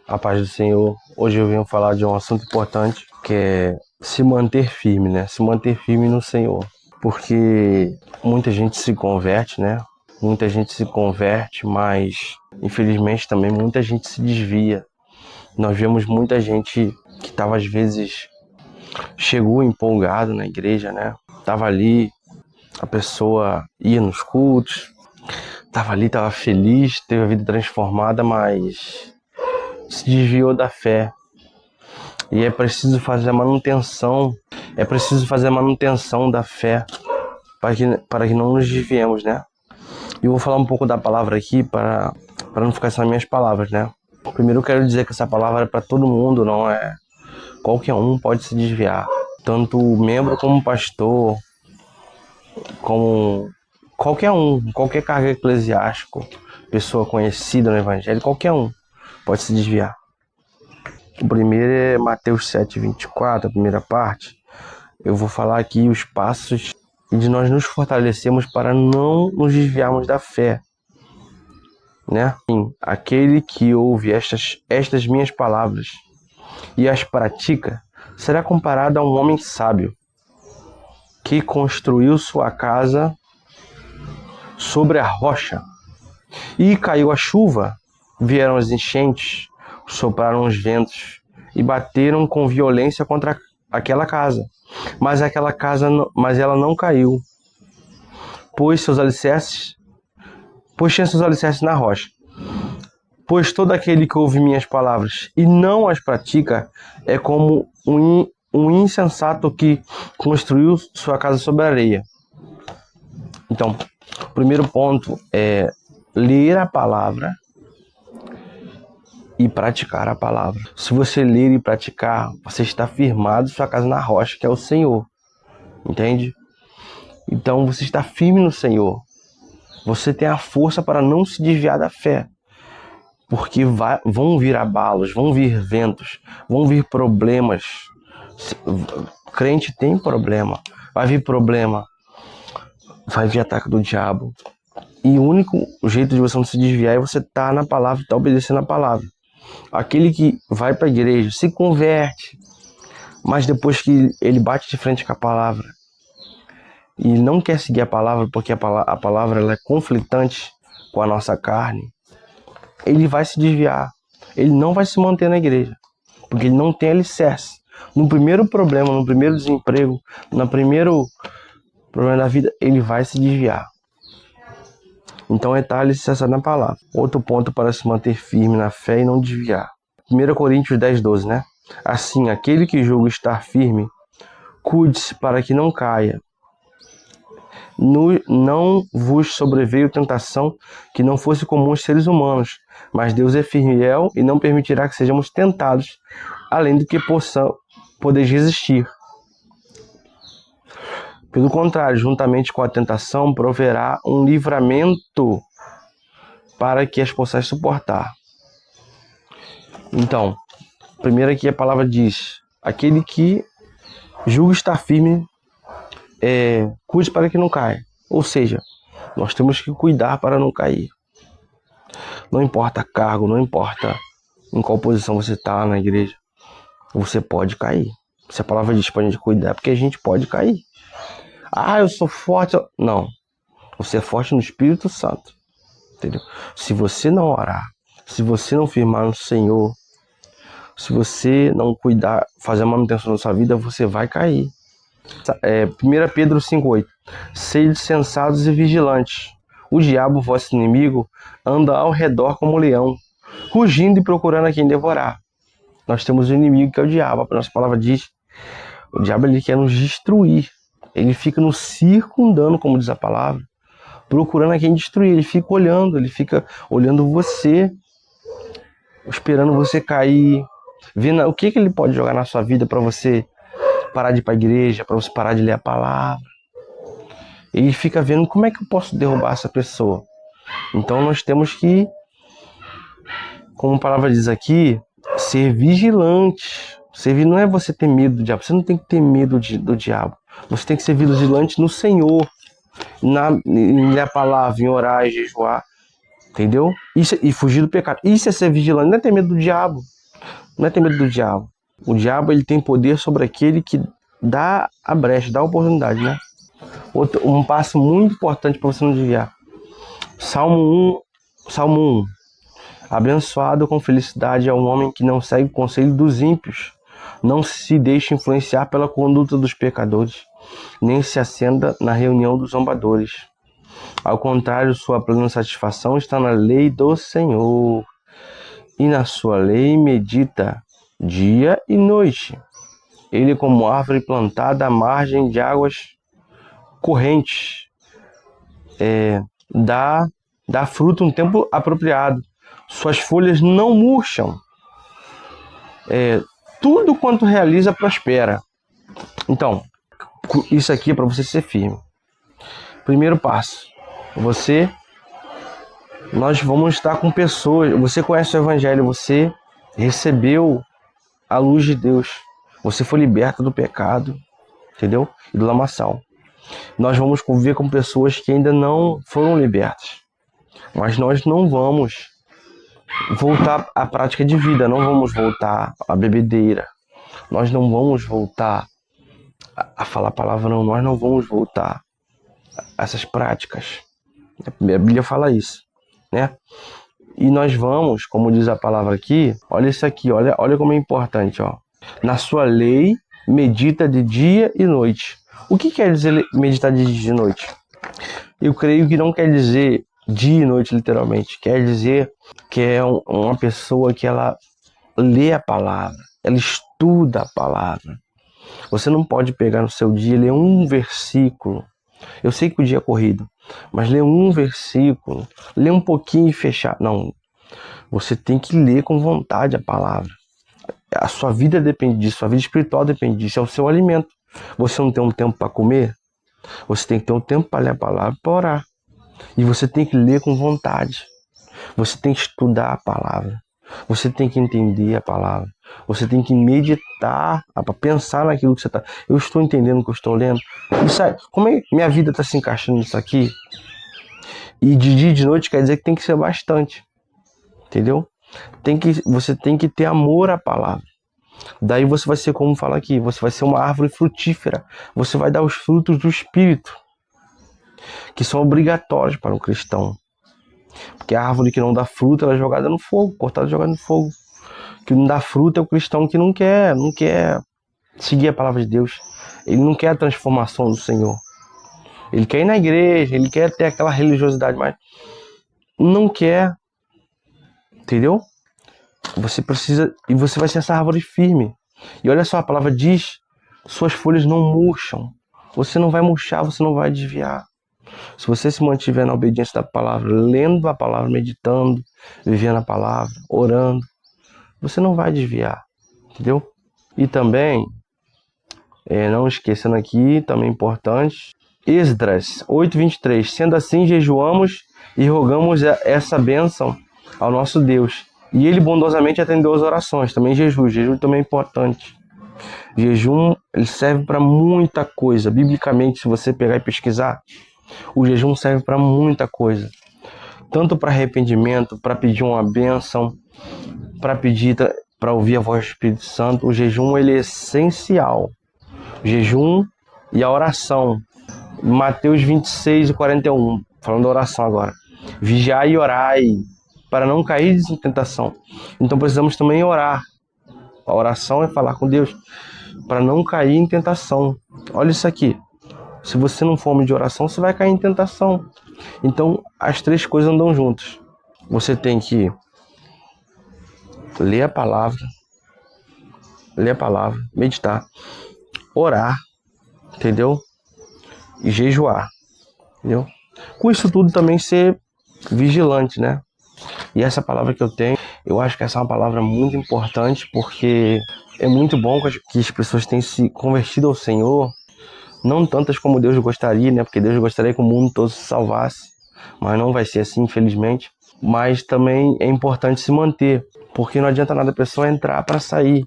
A paz do Senhor. Hoje eu venho falar de um assunto importante, que é se manter firme, né? Se manter firme no Senhor. Porque muita gente se converte, né? Muita gente se converte, mas infelizmente também muita gente se desvia. Nós vemos muita gente que estava às vezes, chegou empolgado na igreja, né? Tava ali, a pessoa ia nos cultos, tava ali, tava feliz, teve a vida transformada, mas se desviou da fé. E é preciso fazer a manutenção, da fé para que não nos desviemos, né? E eu vou falar um pouco da palavra aqui para não ficar só minhas palavras, né? Primeiro eu quero dizer que essa palavra é para todo mundo, não é qualquer um pode se desviar. Tanto membro como pastor, como qualquer um, qualquer cargo eclesiástico, pessoa conhecida no evangelho, qualquer um pode se desviar. O primeiro é Mateus 7:24, a primeira parte. Eu vou falar aqui os passos de nós nos fortalecermos para não nos desviarmos da fé, né? Sim, aquele que ouve estas minhas palavras e as pratica será comparado a um homem sábio que construiu sua casa sobre a rocha. E caiu a chuva, vieram as enchentes, sopraram os ventos e bateram com violência contra aquela casa. Mas ela não caiu, pois tinha seus alicerces na rocha. Pois todo aquele que ouve minhas palavras e não as pratica é como um insensato que construiu sua casa sobre a areia. Então, o primeiro ponto é ler a palavra e praticar a palavra. Se você ler e praticar, você está firmado sua casa na rocha, que é o Senhor. Entende? Então você está firme no Senhor. Você tem a força para não se desviar da fé. Porque vão vir abalos, vão vir ventos, vão vir problemas. Crente tem problema. Vai vir problema. Vai vir ataque do diabo. E o único jeito de você não se desviar é você estar na palavra, estar obedecendo a palavra. Aquele que vai para a igreja, se converte, mas depois que ele bate de frente com a palavra e não quer seguir a palavra, porque a palavra ela é conflitante com a nossa carne, ele vai se desviar. Ele não vai se manter na igreja, porque ele não tem alicerce. No primeiro problema, no primeiro desemprego, no primeiro problema da vida, ele vai se desviar. Então é estar alicerçado na palavra. Outro ponto para se manter firme na fé e não desviar. 1 Coríntios 10:12, né? Assim, aquele que julga estar firme, cuide-se para que não caia. Não vos sobreveio tentação que não fosse comum aos seres humanos, mas Deus é fiel e não permitirá que sejamos tentados, além do que podeis resistir. Pelo contrário, juntamente com a tentação, proverá um livramento para que as possais suportar. Então, primeiro aqui a palavra diz, aquele que julga estar firme, cuide para que não caia. Ou seja, nós temos que cuidar para não cair. Não importa cargo, não importa em qual posição você está na igreja, você pode cair. Se a palavra diz para a gente cuidar, porque a gente pode cair. Ah, eu sou forte. Não. Você é forte no Espírito Santo. Entendeu? Se você não orar, se você não firmar no Senhor, se você não cuidar, fazer a manutenção da sua vida, você vai cair. 1 Pedro 5:8. Sede sensatos e vigilantes. O diabo, vosso inimigo, anda ao redor como um leão, rugindo e procurando a quem devorar. Nós temos um inimigo que é o diabo. A nossa palavra diz, o diabo ele quer nos destruir. Ele fica nos circundando, como diz a palavra, procurando a quem destruir. Ele fica olhando você, esperando você cair, vendo o que ele pode jogar na sua vida para você parar de ir para a igreja, para você parar de ler a palavra. Ele fica vendo como é que eu posso derrubar essa pessoa. Então nós temos que, como a palavra diz aqui, ser vigilante. Não é você ter medo do diabo, você não tem que ter medo do diabo. Você tem que ser vigilante no Senhor, em ler a palavra, em orar e jejuar, entendeu? E fugir do pecado. Isso é ser vigilante, não é ter medo do diabo. Não é ter medo do diabo. O diabo, ele tem poder sobre aquele que dá a brecha, dá a oportunidade, né? Um passo muito importante para você não desviar. Salmo 1. Abençoado com felicidade é o homem que não segue o conselho dos ímpios, não se deixa influenciar pela conduta dos pecadores, nem se assenta na reunião dos zombadores. Ao contrário, sua plena satisfação está na lei do Senhor, e na sua lei medita dia e noite. Ele, como árvore plantada à margem de águas correntes, dá fruto no tempo apropriado. Suas folhas não murcham. Tudo quanto realiza prospera. Então, isso aqui é para você ser firme. Primeiro passo. Nós vamos estar com pessoas. Você conhece o Evangelho, você recebeu a luz de Deus. Você foi liberto do pecado, entendeu? E do lamaçal. Nós vamos conviver com pessoas que ainda não foram libertas. Mas nós não vamos voltar à prática de vida, não vamos voltar à bebedeira, nós não vamos voltar a falar palavrão, nós não vamos voltar a essas práticas. A Bíblia fala isso, né? E nós vamos, como diz a palavra aqui, olha isso aqui, olha como é importante, ó. Na sua lei, medita de dia e noite. O que quer dizer meditar de dia e noite? Eu creio que não quer dizer dia e noite, literalmente. Quer dizer que é uma pessoa que ela lê a palavra, ela estuda a palavra. Você não pode pegar no seu dia e ler um versículo. Eu sei que o dia é corrido, mas ler um versículo, ler um pouquinho e fechar. Não, você tem que ler com vontade a palavra. A sua vida depende disso, a sua vida espiritual depende disso, é o seu alimento. Você não tem um tempo para comer? Você tem que ter um tempo para ler a palavra, para orar. E você tem que ler com vontade. Você tem que estudar a palavra. Você tem que entender a palavra. Você tem que meditar, para pensar naquilo que você está. Eu estou entendendo o que eu estou lendo. Como é que minha vida está se encaixando nisso aqui? E de dia e de noite quer dizer que tem que ser bastante. Entendeu? Você tem que ter amor à palavra. Daí você vai ser, como fala aqui, você vai ser uma árvore frutífera. Você vai dar os frutos do Espírito, que são obrigatórios para um cristão. Porque a árvore que não dá fruto, ela é jogada no fogo, cortada e jogada no fogo. O que não dá fruto é o cristão que não quer seguir a palavra de Deus. Ele não quer a transformação do Senhor. Ele quer ir na igreja, ele quer ter aquela religiosidade, mas não quer. Entendeu? Você precisa, e você vai ser essa árvore firme. E olha só, a palavra diz, suas folhas não murcham. Você não vai murchar, você não vai desviar. Se você se mantiver na obediência da palavra, lendo a palavra, meditando, vivendo a palavra, orando, você não vai desviar, entendeu? E também, não esquecendo aqui, também importante, Esdras 8:23, sendo assim jejuamos e rogamos essa bênção ao nosso Deus. E ele bondosamente atendeu as orações, também jejum também é importante. Jejum, ele serve para muita coisa, biblicamente, se você pegar e pesquisar, o jejum serve para muita coisa, tanto para arrependimento, para pedir uma bênção, para ouvir a voz do Espírito Santo. O jejum, ele é essencial. O jejum e a oração. Mateus 26:41, falando da oração agora. Vigiai e orai, para não cair em tentação. Então precisamos também orar. A oração é falar com Deus, para não cair em tentação. Olha isso aqui. Se você não for homem de oração, você vai cair em tentação. Então, as três coisas andam juntas. Você tem que ler a palavra, meditar, orar, entendeu? E jejuar, entendeu? Com isso tudo também ser vigilante, né? E essa palavra que eu tenho, eu acho que essa é uma palavra muito importante, porque é muito bom que as pessoas tenham se convertido ao Senhor. Não tantas como Deus gostaria, né? Porque Deus gostaria que o mundo todo se salvasse. Mas não vai ser assim, infelizmente. Mas também é importante se manter. Porque não adianta nada a pessoa entrar para sair.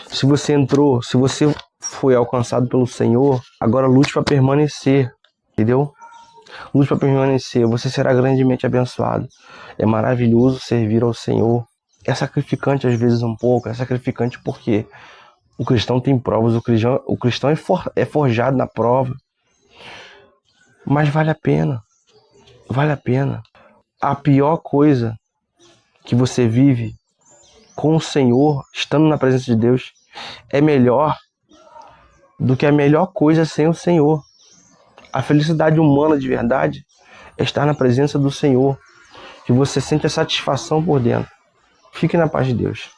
Se você entrou, se você foi alcançado pelo Senhor, agora lute para permanecer. Entendeu? Lute para permanecer. Você será grandemente abençoado. É maravilhoso servir ao Senhor. É sacrificante às vezes um pouco, é sacrificante porque o cristão tem provas, o cristão é forjado na prova, mas vale a pena, vale a pena. A pior coisa que você vive com o Senhor, estando na presença de Deus, é melhor do que a melhor coisa sem o Senhor. A felicidade humana de verdade é estar na presença do Senhor, que você sente a satisfação por dentro. Fique na paz de Deus.